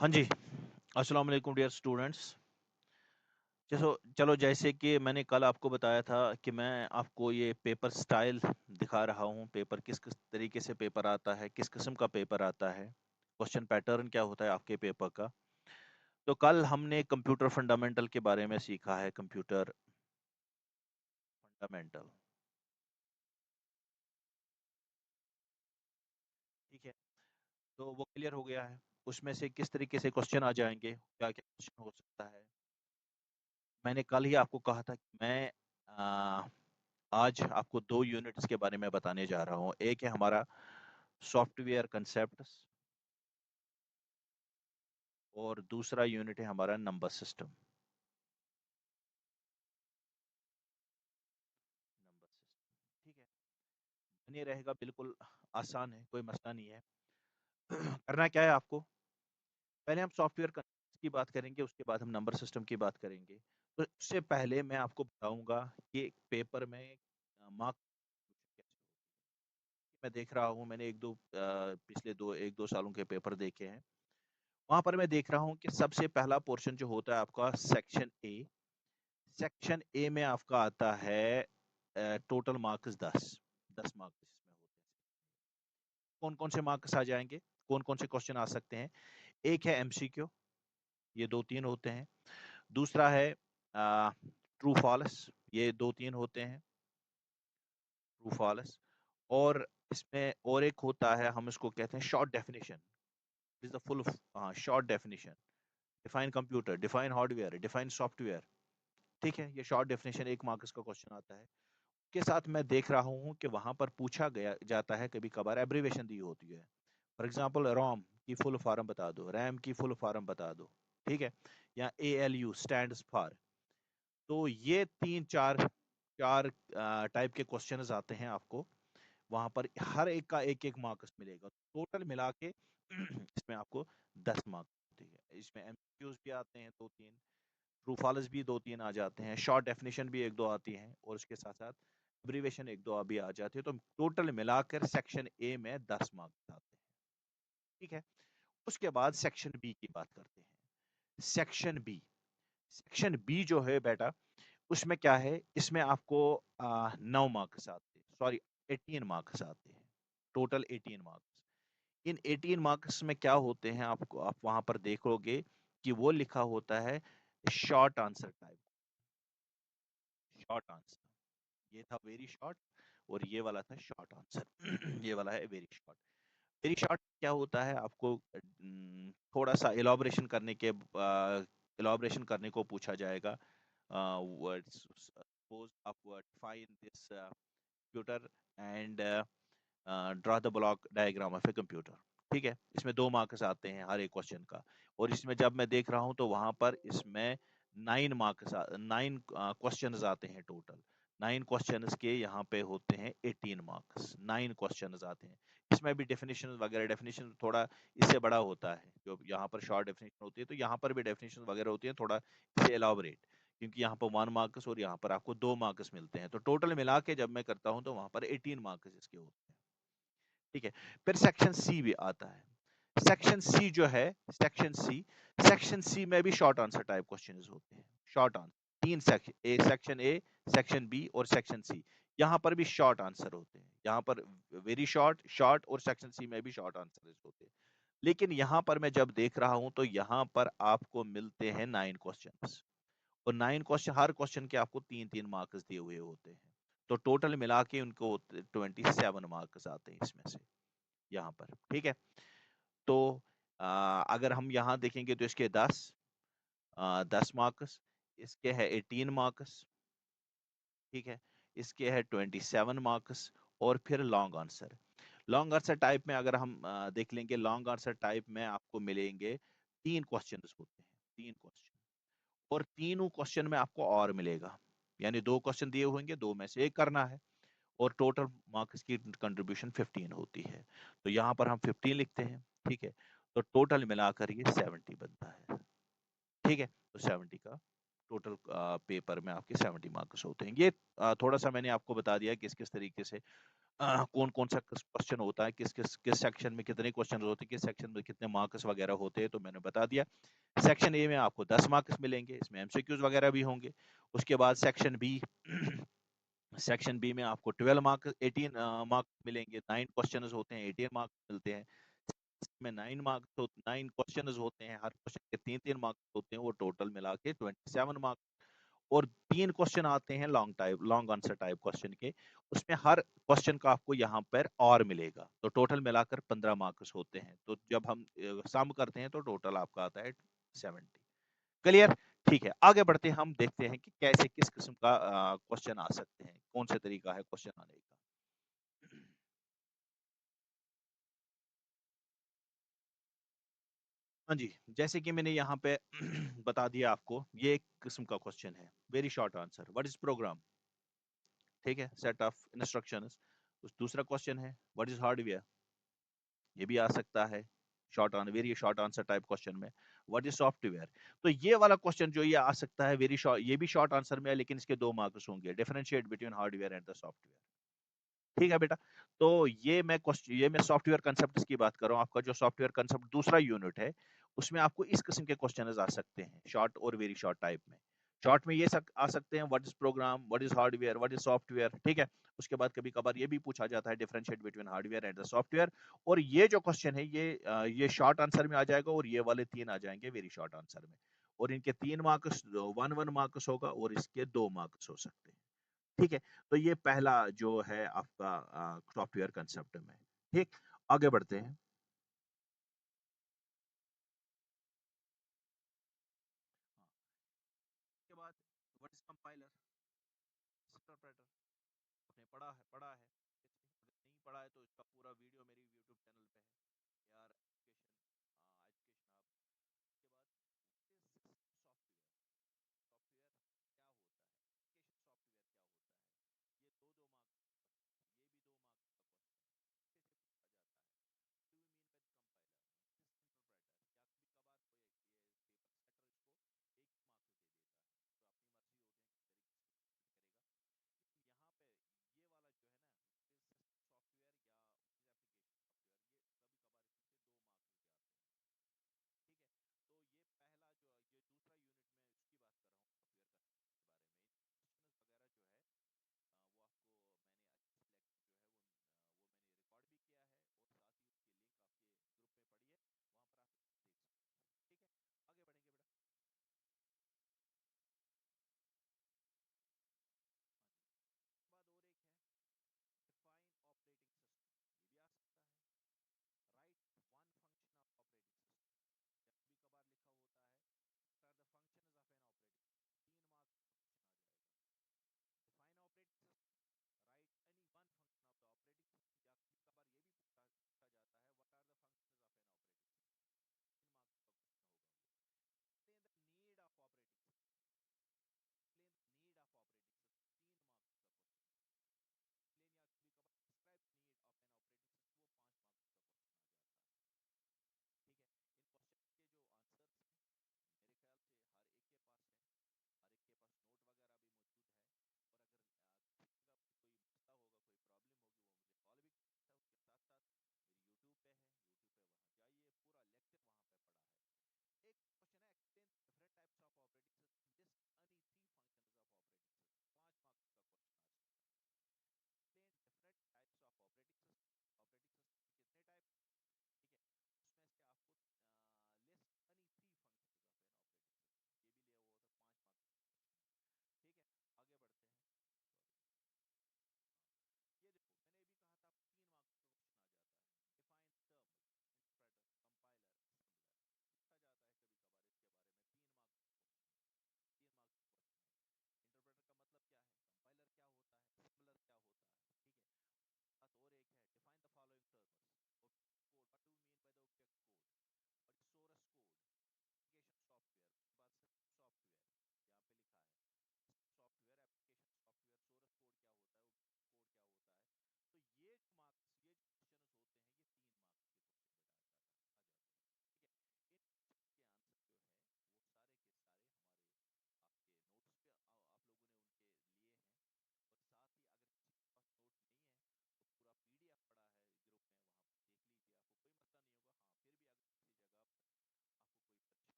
हाँ जी, अस्सलाम वालेकुम डियर स्टूडेंट्स। चलो जैसे कि मैंने कल आपको बताया था कि मैं आपको ये पेपर स्टाइल दिखा रहा हूँ, पेपर किस किस तरीके से पेपर आता है, किस किस्म का पेपर आता है, क्वेश्चन पैटर्न क्या होता है आपके पेपर का। तो कल हमने कंप्यूटर फंडामेंटल के बारे में सीखा है, कंप्यूटर फंडामेंटल, ठीक है। तो वो क्लियर हो गया है, उसमें से किस तरीके से क्वेश्चन आ जाएंगे, क्या क्या क्वेश्चन हो सकता है। मैंने कल ही आपको कहा था कि मैं आज आपको दो यूनिट्स के बारे में बताने जा रहा हूँ। एक है हमारा सॉफ्टवेयर कंसेप्ट्स और दूसरा यूनिट है हमारा नंबर सिस्टम। नंबर सिस्टम, ठीक है। बने रहेगा, बिल्कुल आसान है, कोई मसला नहीं है। करना क्या है आपको, पहले हम सॉफ्टवेयर कंसेप्ट्स की बात करेंगे, उसके बाद हम नंबर सिस्टम की बात करेंगे। तो उससे पहले मैं आपको बताऊंगा कि पेपर में मार्क कैसे होते हैं। मैं देख रहा हूँ, मैंने पिछले एक दो सालों के पेपर देखे हैं। वहां पर मैं देख रहा हूँ कि सबसे पहला पोर्शन जो होता है आपका सेक्शन ए। सेक्शन ए में आपका आता है टोटल मार्क्स 10 मार्क्स इसमें होते हैं। कौन कौन से मार्क्स आ जाएंगे, कौन कौन से क्वेश्चन आ सकते हैं। एक है एमसीक्यू, ये दो तीन होते हैं। दूसरा है ट्रू फॉल्स, ये दो तीन होते हैं, ट्रू फॉल्स। और इसमें और एक होता है, हम इसको कहते हैं short definition, is the full short definition. Define computer, define hardware, define software, ठीक है। ये शॉर्ट डेफिनेशन एक मार्क्स का क्वेश्चन आता है। के साथ मैं देख रहा हूँ कि वहां पर पूछा गया जाता है, कभी कभार एब्रीवेशन दी होती है। फॉर एग्जांपल रोम की फुल फॉर्म बता दो, रैम की फुल फॉर्म बता दो, ठीक है। या ALU स्टैंड्स फॉर। तो ये तीन चार चार टाइप के क्वेश्चंस आते हैं आपको। वहां पर हर एक का एक एक मार्क्स मिलेगा, टोटल मिला के इसमें आपको 10 मार्क्स होती है। इसमें एमसीक्यूज भी आते हैं दो तीन, ट्रू फॉल्स भी दो तीन आ जाते हैं, शॉर्ट डेफिनेशन भी एक दो आती हैं, और उसके साथ साथ एब्रीवेशन एक दो भी आ जाती है। तो टोटल मिलाकर सेक्शन ए में 10 मार्क्स आते हैं, ठीक है। उसके बाद सेक्शन बी की बात करते हैं। सेक्शन बी, सेक्शन बी जो है बेटा, उसमें क्या है, इसमें आपको 9 मार्क्स आते हैं, सॉरी 18 मार्क्स आते हैं, टोटल 18 मार्क्स। इन 18 मार्क्स में क्या होते हैं, आपको आप वहां पर देखोगे कि वो लिखा होता है short answer type, short answer. ये था वेरी शॉर्ट, और ये वाला था शॉर्ट आंसर। ये वाला है वेरी शॉर्ट। वेरी शॉर्ट क्या होता है, आपको थोड़ा सा इलाबोरेशन करने को पूछा जाएगा। सपोज आप define this computer and draw the block diagram of a computer, ठीक है। इसमें 2 मार्क्स आते हैं हर एक क्वेश्चन का। और इसमें जब मैं देख रहा हूं तो वहां पर इसमें 9 क्वेश्चंस आते हैं टोटल। 9 क्वेश्चंस के यहाँ पे होते हैं 18 मार्क्स, 9 क्वेश्चंस आते हैं। इसमें भी डेफिनेशन वगैरह, डेफिनेशन थोड़ा इससे बड़ा होता है, जो यहाँ पर शॉर्ट डेफिनेशन होती है, तो यहाँ पर भी डेफिनेशन वगैरह होती है थोड़ा इससे एलाबोरेट, क्योंकि यहाँ पर 1 मार्क्स और यहाँ पर आपको 2 मार्क्स मिलते हैं। तो टोटल मिला के जब मैं करता हूँ तो वहां पर 18 मार्क्स इसके होते हैं, ठीक है। फिर सेक्शन सी भी आता है। सेक्शन सी जो है, सेक्शन सी, सेक्शन सी में भी शॉर्ट आंसर टाइप क्वेश्चंस होते हैं। शॉर्ट आंसर, तीन section, section A, section B और सेक्शन सी। यहाँ पर भी शॉर्ट आंसर होते हैं, यहाँ पर वेरी शॉर्ट, शॉर्ट, और सेक्शन सी में भी शॉर्ट आंसर होते हैं। लेकिन यहाँ पर मैं जब देख रहा हूं तो यहाँ पर आपको मिलते हैं 9 क्वेश्चंस, और 9 क्वेश्चन, हर क्वेश्चन के आपको 3-3 मार्क्स दिए हुए होते हैं। तो टोटल मिला के उनको 27 मार्क्स आते हैं इसमें से, यहाँ पर, ठीक है। तो अगर हम यहाँ देखेंगे तो इसके 10 मार्क्स, इसके है 18 मार्क्स, ठीक है। इसके है 27 मार्क्स। और फिर long answer, long answer type में अगर हम देख लेंगे, लॉन्ग आंसर टाइप में आपको मिलेंगे 3 क्वेश्चन होते हैं, 3 क्वेश्चन। और तीनों क्वेश्चन में आपको और मिलेगा, यानी 2 क्वेश्चन दिए होंगे, 2 में से एक करना है। और टोटल मार्क्स की कंट्रीब्यूशन 15 होती है, तो यहाँ पर हम 15 लिखते हैं, ठीक है। तो टोटल मिलाकर ये 70 बनता है, ठीक है। तो 70 का टोटल पेपर में आपके 70 मार्क्स होते हैं। ये थोड़ा सा मैंने आपको बता दिया किस किस तरीके से कौन कौन सा क्वेश्चन होता है, किस किस किस सेक्शन में कितने क्वेश्चन होते हैं, किस सेक्शन में कितने मार्क्स वगैरह होते हैं, तो मैंने बता दिया। सेक्शन ए में आपको 10 मार्क्स मिलेंगे, इसमें एमसीक्यूज वगैरह भी होंगे। उसके बाद सेक्शन बी सेक्शन बी में आपको 12 मार्क्स 18 मार्क्स मिलेंगे, 9 क्वेश्चन होते हैं, 18 मार्क्स मिलते हैं। में 9 क्वेश्चन होते हैं, हर क्वेश्चन के 3-3 मार्क्स होते हैं, वो टोटल मिला के 27 मार्क्स। और 3 क्वेश्चन आते हैं लॉन्ग आंसर टाइप क्वेश्चन के, उसमें हर क्वेश्चन का आपको यहाँ पर और मिलेगा, तो टोटल मिलाकर 15 मार्क्स होते हैं। तो जब हम सम करते हैं तो टोटल आपका आता है 70। क्लियर? ठीक है, आगे बढ़ते हैं, हम देखते हैं कि कैसे किस किस्म का क्वेश्चन आ सकते हैं, कौन से तरीका है क्वेश्चन आने का। हाँ जी, जैसे कि मैंने यहाँ पे बता दिया आपको, ये एक किस्म का क्वेश्चन है, very short answer, what is program. ठीक है, सेट ऑफ इंस्ट्रक्शंस। दूसरा क्वेश्चन है, व्हाट इज हार्डवेयर, ये भी आ सकता है short answer, very short answer type question में। व्हाट इज सॉफ्टवेयर, तो ये वाला क्वेश्चन जो ये आ सकता है वेरी शॉर्ट, ये भी शॉर्ट आंसर में है, लेकिन इसके 2 मार्क्स होंगे, differentiate between hardware and the software. ठीक है बेटा, तो ये मैं सॉफ्टवेयर कंसेप्ट की बात कर रहा हूँ। आपका जो सॉफ्टवेयर कंसेप्ट दूसरा यूनिट है, उसमें आपको इस किस्म के क्वेश्चन आ सकते हैं, शॉर्ट और वेरी शॉर्ट टाइप में। शॉर्ट में आ सकते हैं, what is program, what is hardware, what is software. ठीक है, उसके बाद कभी कभार ये भी पूछा जाता है, differentiate between hardware and the software. और ये जो क्वेश्चन है, ये शॉर्ट आंसर में आ जाएगा, और ये वाले 3 आ जाएंगे वेरी शॉर्ट आंसर में। और इनके 3 मार्क्स 1 1 मार्क्स होगा, और इसके 2 मार्क्स हो सकते हैं। ठीक है, तो ये पहला जो है आपका सॉफ्टवेयर कंसेप्ट में। ठीक, आगे बढ़ते हैं। हाँ, उसके बाद व्हाट इज कंपाइलर, इंटरप्रेटर। आपने पढ़ा है, अगर नहीं पढ़ा है तो इसका पूरा वीडियो मेरी